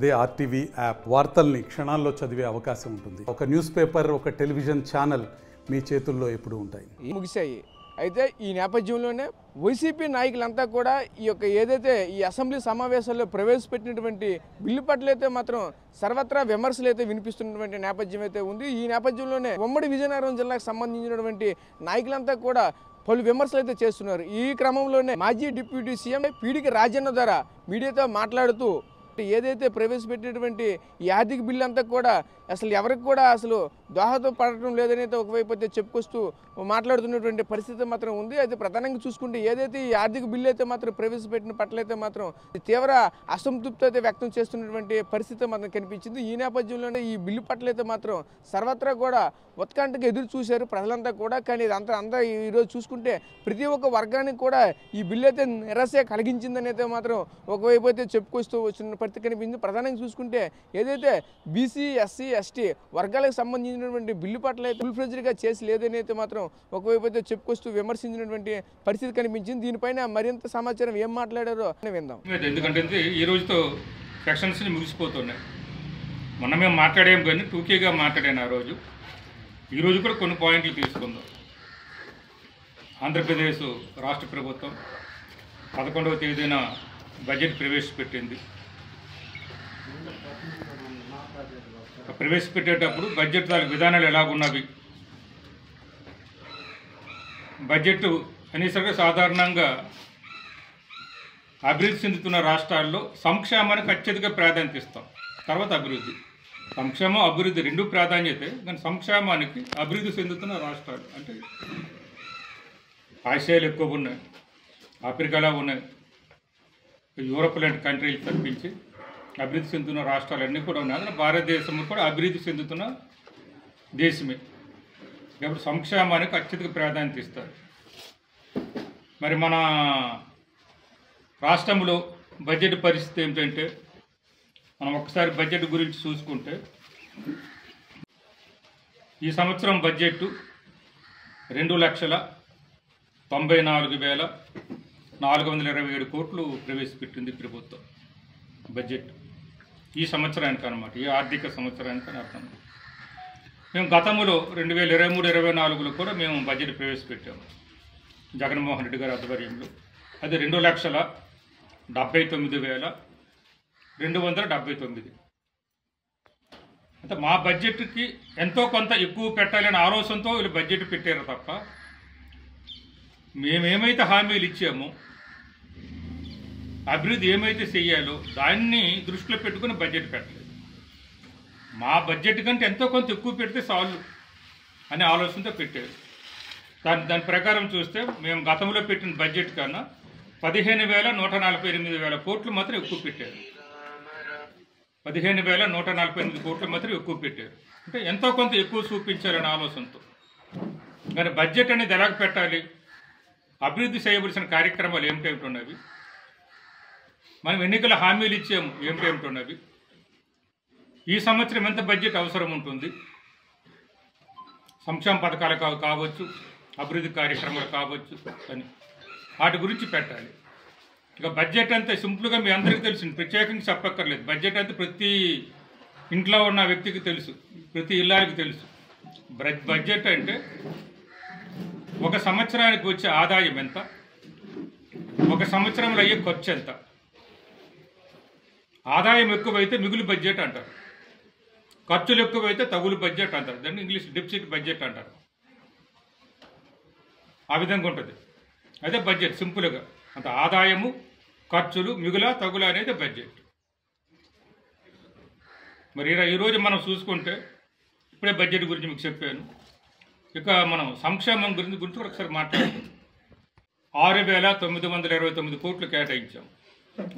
అదే RTV app వార్తల్ని క్షణాల్లో చదివే అవకాశం ఉంటుంది. ఒక న్యూస్ పేపర్, ఒక టెలివిజన్ ఛానల్ మీ చేతుల్లో ఎప్పుడూ ఉంటాయి. ముగిశాయి. అయితే ఈ నేపథ్యంలోనే వైసీపీ నాయకులంతా కూడా ఈ యొక్క ఏదైతే ఈ అసెంబ్లీ సమావేశాల్లో ప్రవేశపెట్టినటువంటి బిల్లు పట్లయితే మాత్రం సర్వత్రా విమర్శలు అయితే వినిపిస్తున్నటువంటి నేపథ్యం అయితే ఉంది. ఈ నేపథ్యంలోనే ఉమ్మడి విజయనగరం జిల్లాకు సంబంధించినటువంటి నాయకులంతా కూడా పలు విమర్శలు అయితే చేస్తున్నారు. ఈ క్రమంలోనే మాజీ డిప్యూటీ సీఎం పీడికి రాజన్న ద్వారా మీడియాతో మాట్లాడుతూ ఏదైతే ప్రవేశపెట్టినటువంటి ఈ ఆర్థిక బిల్లు అంతా కూడా అసలు ఎవరికి కూడా అసలు దోహదం పడటం లేదని అయితే ఒకవైపు అయితే చెప్పుకొస్తూ మాట్లాడుతున్నటువంటి పరిస్థితి మాత్రం ఉంది. అయితే ప్రధానంగా చూసుకుంటే ఏదైతే ఈ ఆర్థిక బిల్లు అయితే మాత్రం ప్రవేశపెట్టిన పట్లయితే మాత్రం తీవ్ర అసంతృప్తి అయితే వ్యక్తం చేస్తున్నటువంటి పరిస్థితి మాత్రం కనిపించింది. ఈ నేపథ్యంలోనే ఈ బిల్లు పట్లయితే మాత్రం సర్వత్రా కూడా ఉత్కంఠగా ఎదురు చూశారు ప్రజలంతా కూడా. కానీ అంతా ఈరోజు చూసుకుంటే ప్రతి ఒక్క వర్గానికి కూడా ఈ బిల్లు అయితే నిరాశ కలిగించిందని అయితే మాత్రం ఒకవైపు అయితే చెప్పుకొస్తూ వచ్చిన పరిస్థితి కనిపించింది. ప్రధానంగా చూసుకుంటే ఏదైతే బీసీ, ఎస్సీ, ఎస్టీ వర్గాలకు సంబంధించినటువంటి బిల్లు పట్ల అయితే ఫుల్ ఫ్లెడ్జ్డ్గా చేసి లేదని అయితే మాత్రం ఒకవైపు అయితే చెప్పుకొస్తూ విమర్శించినటువంటి పరిస్థితి కనిపించింది. దీనిపైన మరింత సమాచారం ఏం మాట్లాడారో విందాం. ఎందుకంటే ఈ రోజుతో సెక్షన్స్ ముగిసిపోతున్నాయి. మొన్న మేము మాట్లాడాం కానీ టూకీగా మాట్లాడాను ఆ రోజు. ఈరోజు కూడా కొన్ని పాయింట్లు తీసుకుందాం. ఆంధ్రప్రదేశ్ రాష్ట్ర ప్రభుత్వం 11వ తేదీన బడ్జెట్ ప్రవేశపెట్టింది. ప్రవేశపెట్టేటప్పుడు బడ్జెట్ దాని విధానాలు ఎలాగున్నవి, బడ్జెట్ అనేసరికి సాధారణంగా అభివృద్ధి చెందుతున్న రాష్ట్రాల్లో సంక్షేమానికి అత్యధిక ప్రాధాన్యత ఇస్తాం. తర్వాత అభివృద్ధి, సంక్షేమం అభివృద్ధి రెండు ప్రాధాన్యతే. కానీ సంక్షేమానికి అభివృద్ధి చెందుతున్న రాష్ట్రాలు అంటే ఆసియాలు ఎక్కువ ఉన్నాయి, ఆఫ్రికాలో ఉన్నాయి, యూరోప్ లాంటి కంట్రీలు తప్పించి అభివృద్ధి చెందుతున్న రాష్ట్రాలన్నీ కూడా ఉన్నాయి. అందులో భారతదేశం కూడా అభివృద్ధి చెందుతున్న దేశమే. కాబట్టి సంక్షేమానికి అత్యధిక ప్రాధాన్యత ఇస్తారు. మరి మన రాష్ట్రంలో బడ్జెట్ పరిస్థితి ఏమిటంటే, మనం ఒకసారి బడ్జెట్ గురించి చూసుకుంటే ఈ సంవత్సరం బడ్జెట్ 2,94,427 కోట్లు ప్రవేశపెట్టింది ప్రభుత్వం. బడ్జెట్ ఈ సంవత్సరానికి అన్నమాట, ఈ ఆర్థిక సంవత్సరానికి అని అర్థం. మేము గతంలో 2023-24లో కూడా మేము బడ్జెట్ ప్రవేశపెట్టాము జగన్మోహన్ రెడ్డి గారి ఆధ్వర్యంలో. అది 2,79,279. అంటే మా బడ్జెట్కి ఎంతో కొంత ఎక్కువ పెట్టాలనే ఆలోచనతో వీళ్ళు బడ్జెట్ పెట్టారు తప్ప మేమేమైతే హామీలు ఇచ్చామో, అభివృద్ధి ఏమైతే చెయ్యాలో దాన్ని దృష్టిలో పెట్టుకుని బడ్జెట్ పెట్టలేదు. మా బడ్జెట్ కంటే ఎంతో కొంత ఎక్కువ పెడితే చాలు అనే ఆలోచనతో పెట్టారు. దాని ప్రకారం చూస్తే మేము గతంలో పెట్టిన బడ్జెట్ కన్నా 15,148 కోట్లు మాత్రం ఎక్కువ పెట్టారు. 15,148 కోట్లు మాత్రం ఎక్కువ పెట్టారు. అంటే ఎంతో కొంత ఎక్కువ చూపించాలనే ఆలోచనతో. కానీ బడ్జెట్ అనేది ఎలాగ పెట్టాలి, అభివృద్ధి చేయవలసిన కార్యక్రమాలు ఏమిటేమిటి ఉన్నవి, మనం ఎన్నికల హామీలు ఇచ్చాము ఏమిటేమిటి ఉన్నవి, ఈ సంవత్సరం ఎంత బడ్జెట్ అవసరం ఉంటుంది, సంక్షేమ పథకాలు కావచ్చు, అభివృద్ధి కార్యక్రమాలు కావచ్చు అని వాటి గురించి పెట్టాలి. ఇక బడ్జెట్ అంతా సింపుల్గా మీ అందరికీ తెలిసింది, ప్రత్యేకంగా చెప్పక్కర్లేదు. బడ్జెట్ అంతా ప్రతి ఇంట్లో ఉన్న వ్యక్తికి తెలుసు, ప్రతి ఇళ్ళకి తెలుసు. బడ్జెట్ అంటే ఒక సంవత్సరానికి వచ్చే ఆదాయం ఎంత, ఒక సంవత్సరంలో అయ్యే ఖర్చు ఎంత. ఆదాయం ఎక్కువైతే మిగులు బడ్జెట్ అంటారు, ఖర్చులు ఎక్కువైతే తగులు బడ్జెట్ అంటారు. దాన్ని ఇంగ్లీష్ డెఫిసిట్ బడ్జెట్ అంటారు. ఆ విధంగా ఉంటుంది. అదే బడ్జెట్ సింపుల్గా. అంత ఆదాయము, ఖర్చులు, మిగుల, తగుల అనేది బడ్జెట్. మరి ఈరోజు మనం చూసుకుంటే ఇప్పుడే బడ్జెట్ గురించి మీకు చెప్పాను. ఇక మనం సంక్షేమం గురించి కూడా ఒకసారి మాట్లాడుతాం. 6,929 కోట్లు కేటాయించాం.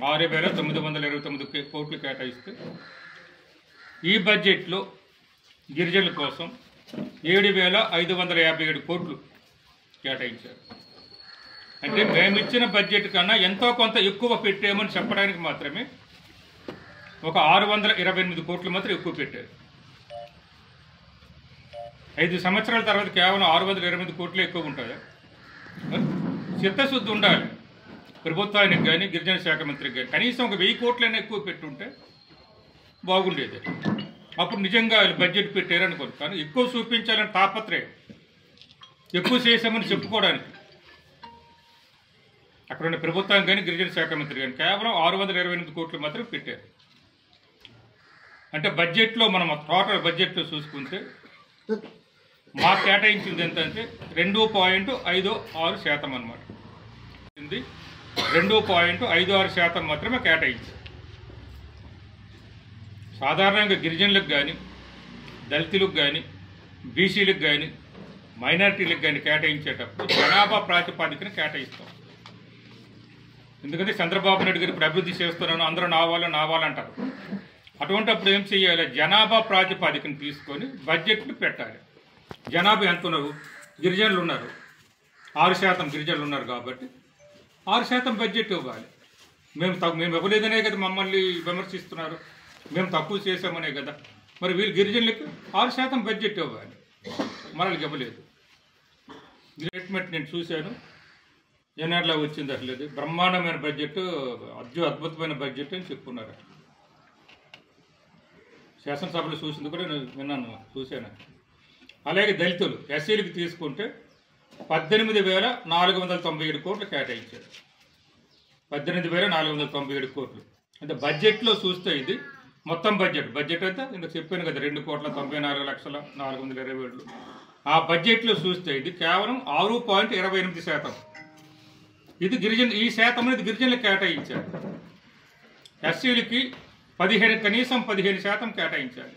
6,929 కోట్లు కేటాయిస్తే ఈ బడ్జెట్లో గిరిజనుల కోసం 7,557 కోట్లు కేటాయించారు. అంటే మేమిచ్చిన బడ్జెట్ కన్నా ఎంతో కొంత ఎక్కువ పెట్టామని చెప్పడానికి మాత్రమే ఒక 628 కోట్లు మాత్రం ఎక్కువ పెట్టారు. 5 సంవత్సరాల తర్వాత కేవలం 628 కోట్లు ఎక్కువ ఉంటాయా? చిత్తశుద్ధి ఉండాలి ప్రభుత్వానికి కానీ గిరిజన శాఖ మంత్రికి కానీ. కనీసం ఒక 1000 కోట్లైనా ఎక్కువ పెట్టుంటే బాగుండేది. అప్పుడు నిజంగా బడ్జెట్ పెట్టారనుకోండి. కానీ ఎక్కువ చూపించాలని తాపత్రయం, ఎక్కువ చేసామని చెప్పుకోవడానికి అక్కడ ఉన్న ప్రభుత్వం కానీ గిరిజన శాఖ మంత్రి కానీ కేవలం 628 కోట్లు మాత్రం పెట్టారు. అంటే బడ్జెట్లో మనం టోటల్ బడ్జెట్లో చూసుకుంటే మాకు కేటాయించింది ఎంత అంటే 2.56% అన్నమాట. 2.56% మాత్రమే కేటాయించారు. సాధారణంగా గిరిజనులకు కానీ, దళితులకు కానీ, బీసీలకు కానీ, మైనారిటీలకు కానీ కేటాయించేటప్పుడు జనాభా ప్రాతిపాదికన కేటాయిస్తాం. ఎందుకంటే చంద్రబాబు నాయుడు గారు ఇప్పుడు అభివృద్ధి చేస్తున్నాను, అందరూ నావాలంటారు. అటువంటిప్పుడు ఏం చేయాలి? జనాభా ప్రాతిపాదికన తీసుకొని బడ్జెట్లు పెట్టాలి. జనాభా ఎంత ఉన్నారు? గిరిజనులు ఉన్నారు, 6% గిరిజనులు ఉన్నారు కాబట్టి 6% బడ్జెట్ ఇవ్వాలి. మేము ఇవ్వలేదనే కదా మమ్మల్ని విమర్శిస్తున్నారు, మేము తక్కువ చేసామనే కదా. మరి వీళ్ళు గిరిజనులకు 6% బడ్జెట్ ఇవ్వాలి, మనల్ని ఇవ్వలేదు. స్టేట్మెంట్ నేను చూశాను, ఎన్ఆర్లో వచ్చింది అసలు ఇది బ్రహ్మాండమైన బడ్జెట్, అద్భుతమైన బడ్జెట్ అని చెప్పుకున్నారు. శాసనసభలో చూసింది కూడా నేను విన్నాను, చూశాను. అలాగే దళితులు ఎస్సీలకు తీసుకుంటే 18,497 కోట్లు కేటాయించారు. 18,497 కోట్లు అంటే బడ్జెట్లో చూస్తే ఇది మొత్తం బడ్జెట్ అయితే ఇందుకు చెప్పాను కదా 2,94,420,000. ఆ బడ్జెట్లో చూస్తే ఇది కేవలం 6.28%. ఇది ఈ శాతం అనేది గిరిజనులకు కేటాయించారు. ఎస్సీలకి కనీసం 15% కేటాయించాలి.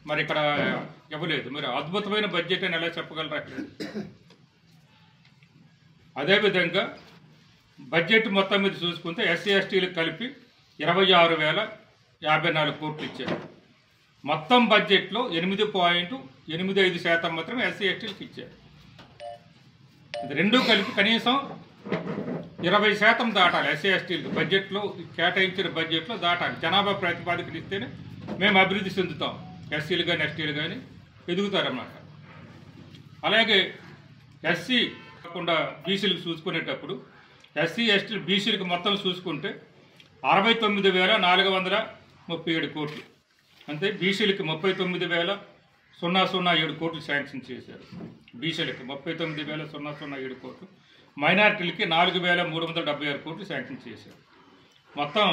మరి ఇక్కడ ఇవ్వలేదు. మరి అద్భుతమైన బడ్జెట్ అని ఎలా చెప్పగలరా? అదేవిధంగా బడ్జెట్ మొత్తం మీద చూసుకుంటే ఎస్సీ ఎస్టీలకు కలిపి 26,054 కోట్లు ఇచ్చారు. మొత్తం బడ్జెట్లో 8.85% మాత్రమే ఎస్సీ ఎస్టీలకు ఇచ్చారు. ఇది రెండూ కలిపి కనీసం 20% దాటాలి. ఎస్సీ ఎస్టీలకు బడ్జెట్లో కేటాయించిన బడ్జెట్లో దాటాలి. జనాభా ప్రాతిపాదికలు ఇస్తేనే మేము అభివృద్ధి చెందుతాం. ఎస్సీలు కానీ ఎస్టీలు కానీ ఎదుగుతారన్నమాట. అలాగే ఎస్సీ కాకుండా బీసీలకు చూసుకునేటప్పుడు ఎస్సీ ఎస్టీలు బీసీలకు మొత్తం చూసుకుంటే 69,437 కోట్లు. అంటే బీసీలకి 39,007 కోట్లు శాంక్షన్ చేశారు. బీసీలకి 39,007 కోట్లు, మైనారిటీలకి 4,376 కోట్లు శాంక్షన్ చేశారు. మొత్తం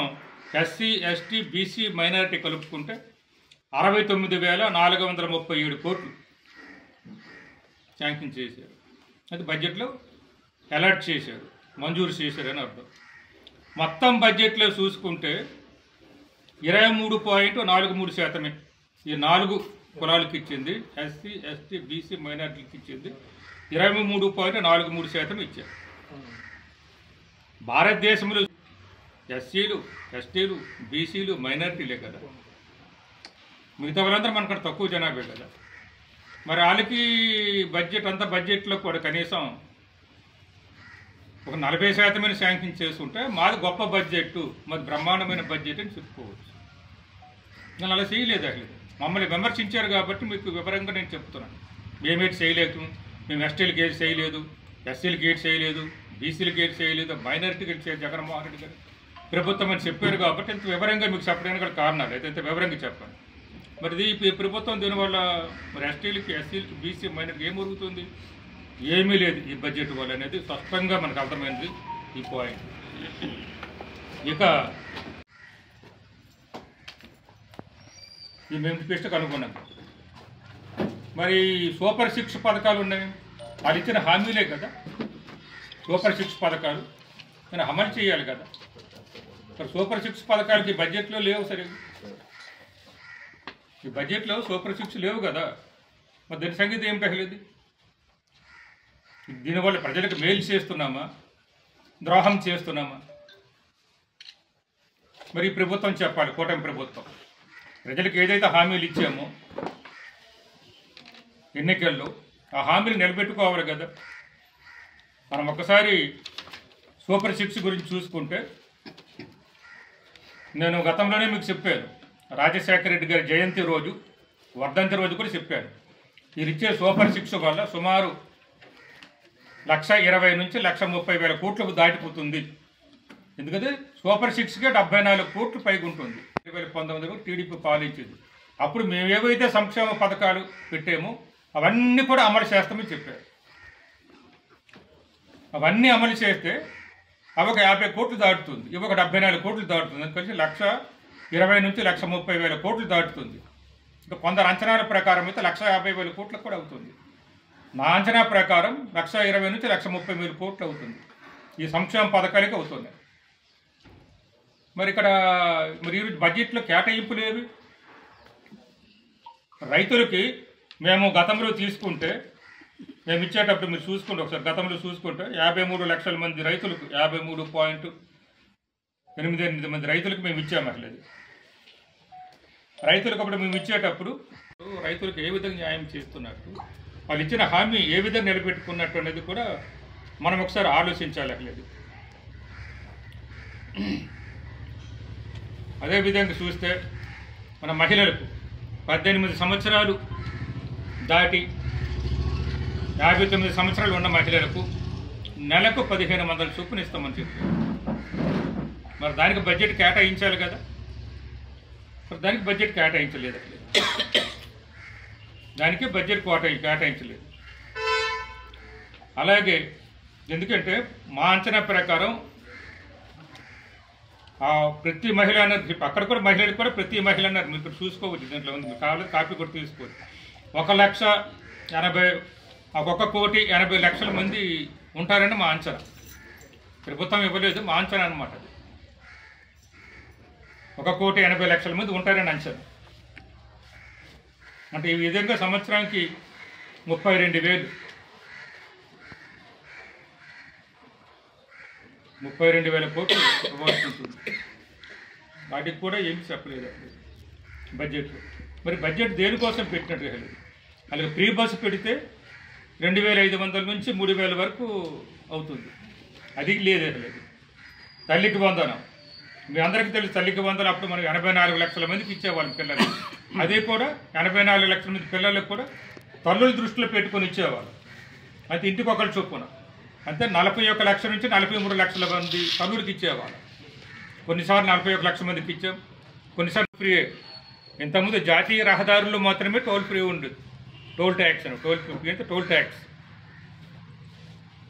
ఎస్సీ ఎస్టీ బీసీ మైనారిటీ కలుపుకుంటే 69,437 కోట్లు శాంక్షన్ చేశారు. అది బడ్జెట్లో అలాట్ చేశారు, మంజూరు చేశారని అర్థం. మొత్తం బడ్జెట్లో చూసుకుంటే 23.43% ఈ 4 కులాలకు ఇచ్చింది. ఎస్సీ ఎస్టీ బీసీ మైనారిటీలకు ఇచ్చింది 23.43% ఇచ్చారు. భారతదేశంలో ఎస్సీలు ఎస్టీలు బీసీలు మైనారిటీలే కదా, మిగతా వాళ్ళందరూ మనకు తక్కువ జనాభే కదా. మరి వాళ్ళకి బడ్జెట్ అంతా బడ్జెట్లో కూడా కనీసం ఒక 40% శాంక్షన్ చేసుకుంటే మాది గొప్ప బడ్జెట్, మాది బ్రహ్మాండమైన బడ్జెట్ అని చెప్పుకోవచ్చు. నేను అలా చేయలేదు. అసలు మమ్మల్ని విమర్శించారు కాబట్టి మీకు వివరంగా నేను చెప్తున్నాను. మేమేటి చేయలేదు, మేము ఎస్టీలకి ఏది చేయలేదు, ఎస్సీలకి ఏది చేయలేదు, బీసీలకి ఏది చేయలేదు, మైనారిటీకి ఏది చేయలేదు, జగన్మోహన్ రెడ్డి గారు ప్రభుత్వం అని చెప్పారు కాబట్టి ఇంత వివరంగా మీకు చెప్పడానికి కూడా కారణాలు అయితే ఇంత వివరంగా చెప్పండి. మరి ఇది ప్రభుత్వం దీనివల్ల మరి ఎస్టీలకి ఎస్సీలకి బీసీ మైనారిటీకి ఏం జరుగుతుంది? ఏమీ లేదు ఈ బడ్జెట్ వల్ల అనేది స్పష్టంగా మనకు అర్థమైంది ఈ పాయింట్. ఇక ఈ మేము పిస్టకు అనుకున్నాం. మరి సూపర్ 6 పథకాలు ఉన్నాయి, అది ఇచ్చిన హామీలే కదా. సూపర్ 6 పథకాలు నేను అమలు చేయాలి కదా. మరి సూపర్ 6 పథకాలకి బడ్జెట్లో లేవు. సరిగ్గా ఈ బడ్జెట్లో సూపర్ 6 లేవు కదా. మరి దీని సంగతి ఏం తగలేదు? దీనివల్ల ప్రజలకు మేలు చేస్తున్నామా, ద్రోహం చేస్తున్నామా? మరి ఈ ప్రభుత్వం చెప్పాలి, కూటమి ప్రభుత్వం. ప్రజలకు ఏదైతే హామీలు ఇచ్చామో ఎన్నికల్లో ఆ హామీలు నిలబెట్టుకోవాలి కదా. మనం ఒకసారి సూపర్ 6 గురించి చూసుకుంటే నేను గతంలోనే మీకు చెప్పాను, రాజశేఖర రెడ్డి గారి జయంతి రోజు, వర్ధంతి రోజు కూడా చెప్పాను. వీరిచ్చే సూపర్ 6 వల్ల సుమారు 1,20,000 నుంచి 1,30,000 కోట్లకు దాటిపోతుంది ఎందుకంటే సూపర్ 6కే 74 కోట్లు పైకి ఉంటుంది. 2019 టీడీపీ పాలించింది. అప్పుడు మేము ఏవైతే సంక్షేమ పథకాలు పెట్టామో అవన్నీ కూడా అమలు చేస్తామని చెప్పారు. అవన్నీ అమలు చేస్తే అవి ఒక 50 కోట్లు దాటుతుంది, ఇవి ఒక 74 కోట్లు దాటుతుంది. అందుకని 1,20,000 నుంచి 1,30,000 కోట్లు దాటుతుంది. ఇంకా కొందరు అంచనాల ప్రకారం అయితే 1,50,000 కోట్లకు కూడా అవుతుంది. నా అంచనా ప్రకారం 1,20,000 నుంచి 1,30,000 కోట్లు అవుతుంది. ఈ సంక్షేమ పథకాలకి అవుతుంది. మరి ఇక్కడ ఈరోజు బడ్జెట్లో కేటాయింపులు ఏవి? రైతులకి మేము గతంలో తీసుకుంటే మేము ఇచ్చేటప్పుడు మీరు చూసుకుంటే ఒకసారి గతంలో చూసుకుంటే 53 లక్షల మంది రైతులకు 53.88 మంది రైతులకు మేము ఇచ్చాము. అసలు రైతులకు అప్పుడు మేము ఇచ్చేటప్పుడు రైతులకు ఏ విధంగా న్యాయం చేస్తున్నట్టు, వాళ్ళు ఇచ్చిన హామీ ఏ విధంగా నిలబెట్టుకున్నట్టు అనేది కూడా మనం ఒకసారి ఆలోచించాలి. అట్లేదు అదేవిధంగా చూస్తే మన మహిళలకు 18 సంవత్సరాలు దాటి 59 సంవత్సరాలు ఉన్న మహిళలకు నెలకు 1,500 చొప్పున ఇస్తామని చెప్పారు. మరి దానికి బడ్జెట్ కేటాయించాలి కదా, మరి దానికి బడ్జెట్ కేటాయించలేదు. అట్లేదు దానికి బడ్జెట్ కేటాయించలేదు. అలాగే ఎందుకంటే మా అంచనా ప్రకారం ప్రతి మహిళ అన్నది అక్కడ కూడా మహిళలకు కూడా ప్రతి మహిళ అన్నారు. మీరు ఇక్కడ చూసుకోవచ్చు, దీంట్లో ఉంది, మీరు కావాలి కాపీ కూడా తీసుకోవచ్చు. 1,80,000 మంది ఉంటారని మా అంచనా. ప్రభుత్వం ఇవ్వలేదు, మా అంచనా అనమాట. 1,80,00,000 మంది ఉంటారని అంచనా. అంటే ఈ విధంగా సంవత్సరానికి 32,000 కోట్లు ఇవ్వాల్సి ఉంటుంది. వాటికి కూడా ఏమి చెప్పలేదు బడ్జెట్లో. మరి బడ్జెట్ దేనికోసం పెట్టినట్టు లేదు. అలాగే ఫ్రీ బస్సు పెడితే 2,500 నుంచి 3,000 వరకు అవుతుంది, అది లేదు. తల్లికి వందనం మీ అందరికీ తెలుసు. తల్లికి వందనం అప్పుడు మనం 84 లక్షల మందికి ఇచ్చేవాళ్ళం పిల్లలు. అదే కూడా 84 లక్షల మంది పిల్లలకు కూడా తల్లుల దృష్టిలో పెట్టుకొని ఇచ్చేవాళ్ళు. అయితే ఇంటికి ఒకళ్ళు చొప్పున అంతే 41 లక్షల నుంచి 43 లక్షల మంది తల్లుడికి ఇచ్చేవాళ్ళు. కొన్నిసార్లు 41 లక్షల మందికి ఇచ్చాం, కొన్నిసార్లు ఫ్రీ. ఇంతకుముందు జాతీయ రహదారుల్లో మాత్రమే టోల్ ఫ్రీ ఉండేది. టోల్ ట్యాక్స్ అని, టోల్ ఫ్రీ అంటే టోల్ ట్యాక్స్.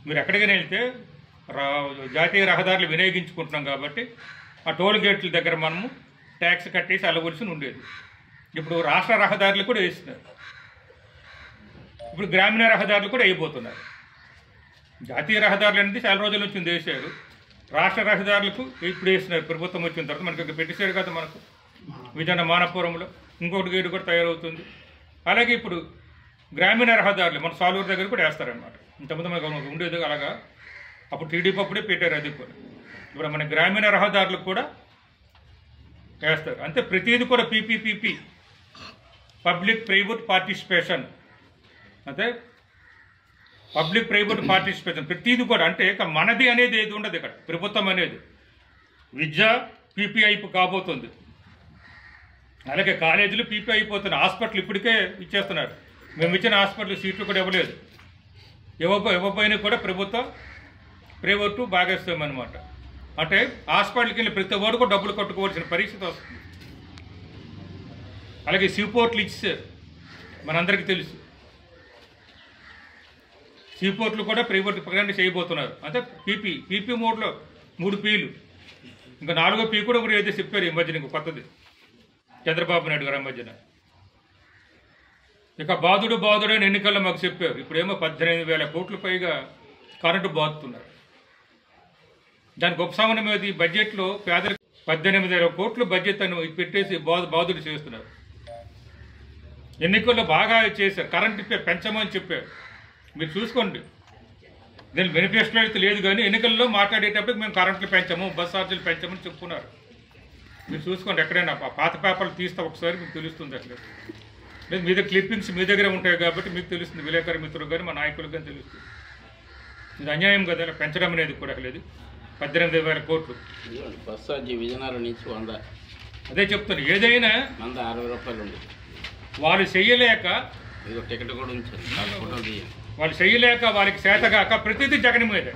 మీరు ఎక్కడికైనా వెళ్తే జాతీయ రహదారులు వినియోగించుకుంటున్నాం కాబట్టి ఆ టోల్ గేట్ల దగ్గర మనము ట్యాక్స్ కట్టేసి వెళ్ళవలసి ఉండేది. ఇప్పుడు రాష్ట్ర రహదారులు కూడా వేస్తున్నారు, ఇప్పుడు గ్రామీణ రహదారులు కూడా అయిపోతున్నారు. జాతీయ రహదారులు అనేది చాలా రోజుల నుంచి వేసారు, రాష్ట్ర రహదారులకు ఇప్పుడు వేస్తున్నారు. ప్రభుత్వం వచ్చిన తర్వాత మనకి పెట్టేశారు కదా, మనకు విజయనగరం మానపురంలో ఇంకొకటి గేటు కూడా తయారవుతుంది. అలాగే ఇప్పుడు గ్రామీణ రహదారులు మన సాలూరు దగ్గర కూడా వేస్తారనమాట. ఇంతకుముందు మనకు ఉండేది అలాగా, అప్పుడు టీడీపీ అప్పుడే పెట్టారు. అది కూడా ఇప్పుడు మన గ్రామీణ రహదారులకు కూడా వేస్తారు. అంతే ప్రతిదీ కూడా పీపీపీపీ, పబ్లిక్ ప్రైవేట్ పార్టిసిపేషన్. అంటే పబ్లిక్ ప్రైవేట్ పార్టిసిపేషన్ ప్రతిదీ కూడా. అంటే ఇక మనది అనేది ఏది ఉండదు ఇక్కడ. ప్రభుత్వం అనేది విద్య పీపీఐ కాబోతుంది, అలాగే కాలేజీలు పీపీ అయిపోతున్నాయి, హాస్పిటల్ ఇప్పటికే ఇచ్చేస్తున్నారు. మేము ఇచ్చిన హాస్పిటల్ సీట్లు కూడా ఇవ్వలేదు, ఇవ్వకపోయినా కూడా ప్రభుత్వం ప్రైవేటు భాగస్వామ్యం అనమాట. అంటే హాస్పిటల్కి వెళ్ళి ప్రతి వాడు కూడా డబ్బులు కట్టుకోవాల్సిన పరిస్థితి వస్తుంది. అలాగే సీపోర్ట్లు ఇచ్చారు, మనందరికీ తెలుసు. సీపోర్ట్లు కూడా ప్రైవేట్ ప్రకటన చేయబోతున్నారు. అంటే పీపీ మోడ్లో 3 పీలు, ఇంకా 4వ పీ కూడా ఏదో చెప్పారు ఈ మధ్యన, ఇంకో కొత్తది చంద్రబాబు నాయుడు గారు మధ్యన. ఇక బాధుడు అని ఎన్నికల్లో మాకు చెప్పారు. ఇప్పుడేమో 18,000 కోట్ల పైగా కరెంటు బాదుతున్నారు. దానికి ఉపశమనం ఏది? బడ్జెట్లో పేదలకు 18,000 కోట్లు బడ్జెట్ అని పెట్టేసి బాధుడు చేస్తున్నారు. ఎన్నికల్లో బాగా చేశారు, కరెంటు పెంచమని చెప్పారు. మీరు చూసుకోండి, దీని బెనిఫిషియల్ అయితే లేదు, కానీ ఎన్నికల్లో మాట్లాడేటప్పుడు మేము కరెంట్లు పెంచాము, బస్ ఛార్జీలు పెంచామని చెప్పుకున్నారు. మీరు చూసుకోండి, ఎక్కడైనా పాత పేపర్లు తీస్తే ఒకసారి మీకు తెలుస్తుంది. అట్లా లేదు, మీ దగ్గర క్లిప్పింగ్స్ మీ దగ్గరే ఉంటాయి కాబట్టి మీకు తెలుస్తుంది, విలేకరి మిత్రులు కానీ మా నాయకులకు కానీ తెలుస్తుంది. ఇది అన్యాయం కదా, ఇలా పెంచడం అనేది కూడా లేదు. 18,000 కోట్లు బస్ ఛార్జీ విజయనగరం నుంచి 100. అదే చెప్తాను, ఏదైనా 60 రూపాయలు ఉంది. వాళ్ళు చెయ్యలేక టికెట్ కూడా ఉంచారు, వాళ్ళు చెయ్యలేక వాళ్ళకి చేతగాక ప్రతిదీ జగన్ మీదే,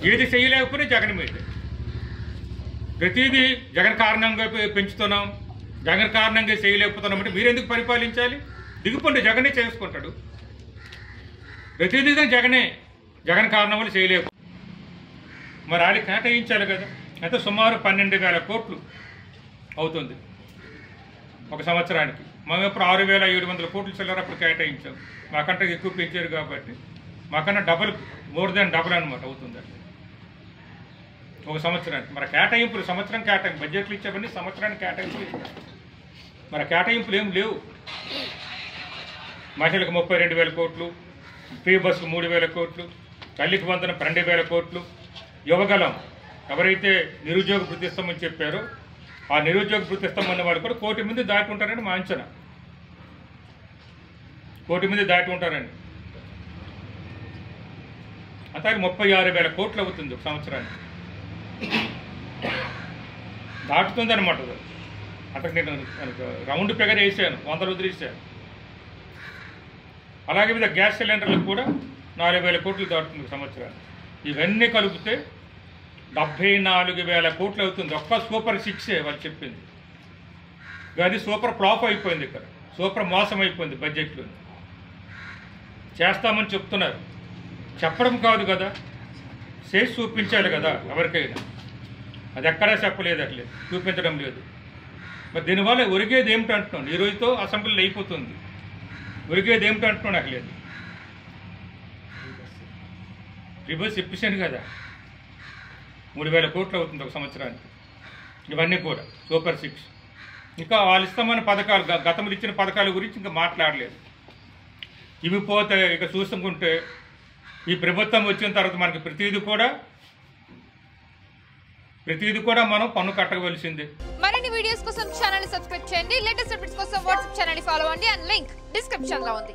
ఏది చెయ్యలేకపోతే జగన్ మీదే. ప్రతిదీ జగన్ కారణంగా పెంచుతున్నాం, జగన్ కారణంగా చేయలేకపోతున్నాం అంటే మీరెందుకు పరిపాలించాలి? దిగుపండి, జగనే చేసుకుంటాడు. ప్రతిదీ జగన్ కారణం వల్ల చేయలేకపో. మరి ఆడి కేటాయించాలి కదా. అయితే సుమారు 12,000 కోట్లు అవుతుంది ఒక సంవత్సరానికి. మేము ఎప్పుడు 6,700 కోట్లు చిల్లర అప్పుడు కేటాయించాం. మాకంటే ఎక్కువ పెంచారు కాబట్టి మాకన్నా మోర్ దాన్ డబుల్ అనమాట అవుతుంది ఒక సంవత్సరానికి. మరి కేటాయింపులు సంవత్సరం కేటాయింపు బడ్జెట్లు ఇచ్చేవన్నీ సంవత్సరానికి కేటాయింపులు ఇచ్చారు. మరి కేటాయింపులు ఏం లేవు. మహిళలకు 32,000 కోట్లు, ఫ్రీ బస్సుకు 3,000 కోట్లు, తల్లికి వందన 12,000 కోట్లు, యువగలం ఎవరైతే నిరుద్యోగ వృత్తిస్తామని చెప్పారో ఆ నిరుద్యోగ వృత్తిస్తామన్న వాళ్ళు కూడా 1 కోటి మంది దాటి ఉంటారని మా అంచనా. 1 కోటి మంది దాటి ఉంటారని. అంతా 36,000 కోట్లు అవుతుంది ఒక సంవత్సరానికి. దాటుతుంది అనమాట. అతనికి నేను రౌండ్ ఫిగర్ వేసాను, 100 వదిలేసాను. అలాగే మీద గ్యాస్ సిలిండర్లకు కూడా 4,000 కోట్లు దాటుతుంది సంవత్సరానికి. ఇవన్నీ కలిపితే 74,000 కోట్లు అవుతుంది. ఒక్క సూపర్ 6 వాళ్ళు చెప్పింది. అది సూపర్ ఫ్లాప్ అయిపోయింది. ఇక్కడ సూపర్ మోసం అయిపోయింది. బడ్జెట్లో చేస్తామని చెప్తున్నారు, చెప్పడం కాదు కదా, చేసి చూపించాలి కదా ఎవరికైనా. అది ఎక్కడా చెప్పలేదు, అట్లే చూపించడం లేదు. మరి దీనివల్ల ఒరిగేది ఏమిటి అంటున్నాను. ఈ రోజుతో అసెంబ్లీలో అయిపోతుంది. ఒరిగేది ఏమిటి అంటున్నాను అట్లేదు. రివర్స్ ఇప్పించాను కదా, 3,000 కోట్లు అవుతుంది ఒక సంవత్సరానికి. ఇవన్నీ కూడా సూపర్ 6. ఇంకా వాళ్ళు ఇస్తామన్న పథకాలు, గతంలో ఇచ్చిన పథకాల గురించి ఇంకా మాట్లాడలేదు. ఇవి పోతే ఇక చూసుకుంటే ఈ ప్రభుత్వం వచ్చిన తర్వాత మనకి ప్రతిదీ కూడా మనం పన్ను కట్టవలసిందే. మరిన్ని వీడియోస్ కోసం ఛానల్ ని సబ్స్క్రైబ్ చేయండి. లేటెస్ట్ అప్డేట్స్ కోసం వాట్సాప్ ఛానల్ ని ఫాలో అవ్వండి. అండ్ లింక్ డిస్క్రిప్షన్ లో ఉంది.